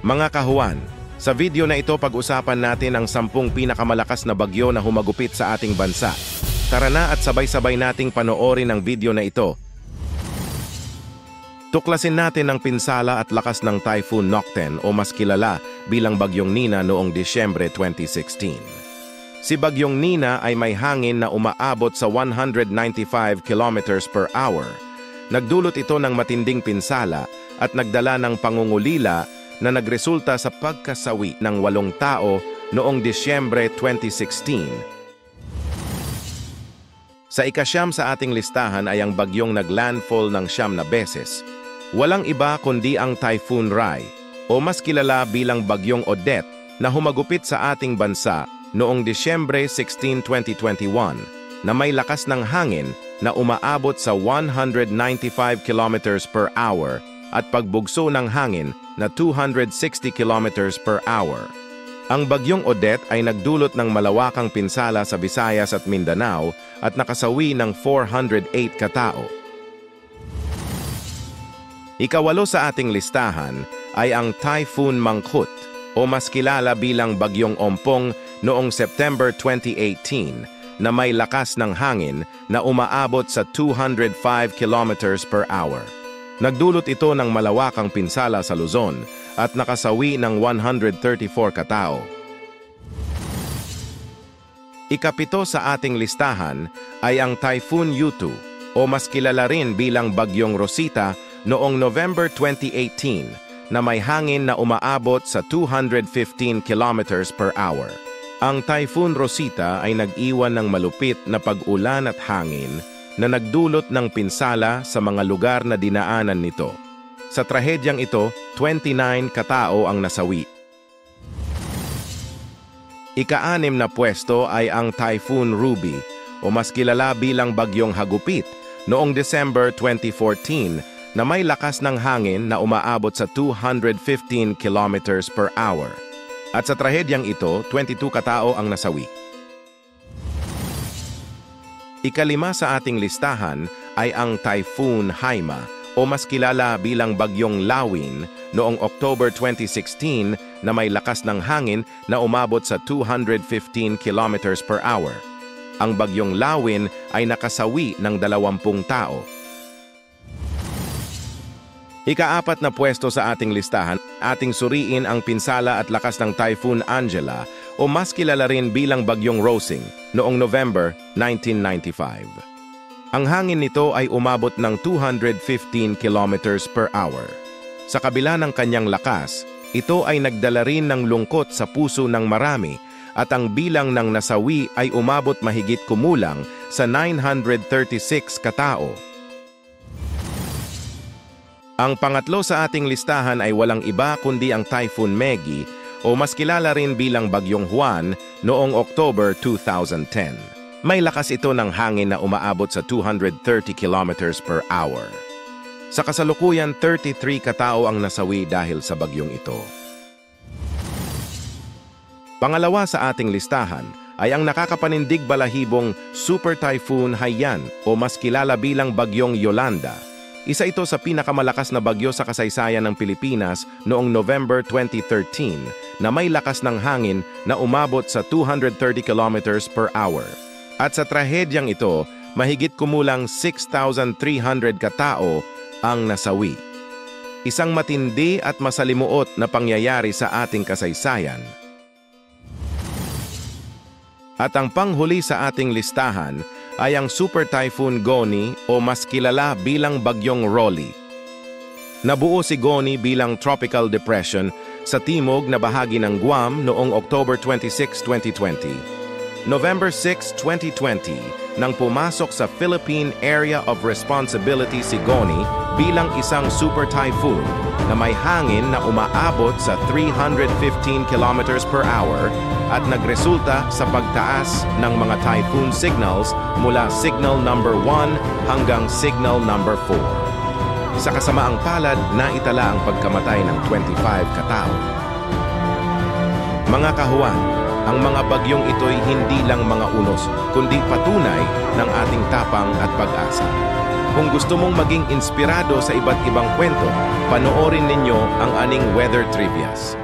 Mga kahuan, sa video na ito pag-usapan natin ang 10 pinakamalakas na bagyo na humagupit sa ating bansa. Tara na at sabay-sabay nating panoorin ang video na ito. Tuklasin natin ang pinsala at lakas ng Typhoon Nokten o mas kilala bilang Bagyong Nina noong Disyembre 2016. Si Bagyong Nina ay may hangin na umaabot sa 195 kilometers per hour. Nagdulot ito ng matinding pinsala at nagdala ng pangungulila na nagresulta sa pagkasawi ng 8 tao noong Disyembre 2016. Sa ika-9 sa ating listahan ay ang bagyong naglandfall ng 9 na beses. Walang iba kundi ang Typhoon Rai o mas kilala bilang Bagyong Odette na humagupit sa ating bansa noong Disyembre 16, 2021 na may lakas ng hangin na umaabot sa 195 kilometers per hour at pagbugso ng hangin na 260 kilometers per hour. Ang Bagyong Odette ay nagdulot ng malawakang pinsala sa Visayas at Mindanao at nakasawi ng 408 katao. Ika-8 sa ating listahan ay ang Typhoon Mangkhut o mas kilala bilang Bagyong Ompong noong September 2018 na may lakas ng hangin na umaabot sa 205 kilometers per hour. Nagdulot ito ng malawakang pinsala sa Luzon at nakasawi ng 134 katao. Ika-7 sa ating listahan ay ang Typhoon Yutu o mas kilala rin bilang Bagyong Rosita noong November 2018 na may hangin na umaabot sa 215 kilometers per hour. Ang Typhoon Rosita ay nag-iwan ng malupit na pag-ulan at hangin na nagdulot ng pinsala sa mga lugar na dinaanan nito. Sa trahedyang ito, 29 katao ang nasawi. Ika-6 na pwesto ay ang Typhoon Ruby o mas kilala bilang Bagyong Hagupit noong December 2014 na may lakas ng hangin na umaabot sa 215 kilometers per hour. At sa trahedyang ito, 22 katao ang nasawi. Ika-5 sa ating listahan ay ang Typhoon Haima o mas kilala bilang Bagyong Lawin noong October 2016 na may lakas ng hangin na umabot sa 215 kilometers per hour. Ang Bagyong Lawin ay nakasawi ng 20 tao. Ika-4 na pwesto sa ating listahan, ating suriin ang pinsala at lakas ng Typhoon Angela o mas kilala rin bilang Bagyong Rosing noong November 1995. Ang hangin nito ay umabot ng 215 kilometers per hour. Sa kabila ng kanyang lakas, ito ay nagdala rin ng lungkot sa puso ng marami at ang bilang ng nasawi ay umabot mahigit kumulang sa 936 katao. Ang pangatlo sa ating listahan ay walang iba kundi ang Typhoon Megi o mas kilala rin bilang Bagyong Juan noong October 2010. May lakas ito ng hangin na umaabot sa 230 kilometers per hour. Sa kasalukuyan, 33 katao ang nasawi dahil sa bagyong ito. Pangalawa sa ating listahan ay ang nakakapanindig balahibong Super Typhoon Haiyan o mas kilala bilang Bagyong Yolanda. Isa ito sa pinakamalakas na bagyo sa kasaysayan ng Pilipinas noong November 2013 na may lakas ng hangin na umabot sa 230 kilometers per hour. At sa trahedyang ito, mahigit kumulang 6,300 katao ang nasawi. Isang matindi at masalimuot na pangyayari sa ating kasaysayan. At ang panghuli sa ating listahan ay ang Super Typhoon Goni o mas kilala bilang Bagyong Rolly. Nabuo si Goni bilang tropical depression sa timog na bahagi ng Guam noong October 26, 2020. November 6, 2020, nang pumasok sa Philippine Area of Responsibility si Goni bilang isang super typhoon na may hangin na umaabot sa 315 kilometers per hour at nagresulta sa pagtaas ng mga typhoon signals mula signal number 1 hanggang signal number 4. Sa kasamaang palad, naitala ang pagkamatay ng 25 katao. Mga kahuan, ang mga bagyong ito'y hindi lang mga unos, kundi patunay ng ating tapang at pag-asa. Kung gusto mong maging inspirado sa iba't ibang kwento, panoorin ninyo ang aning Weather Trivias.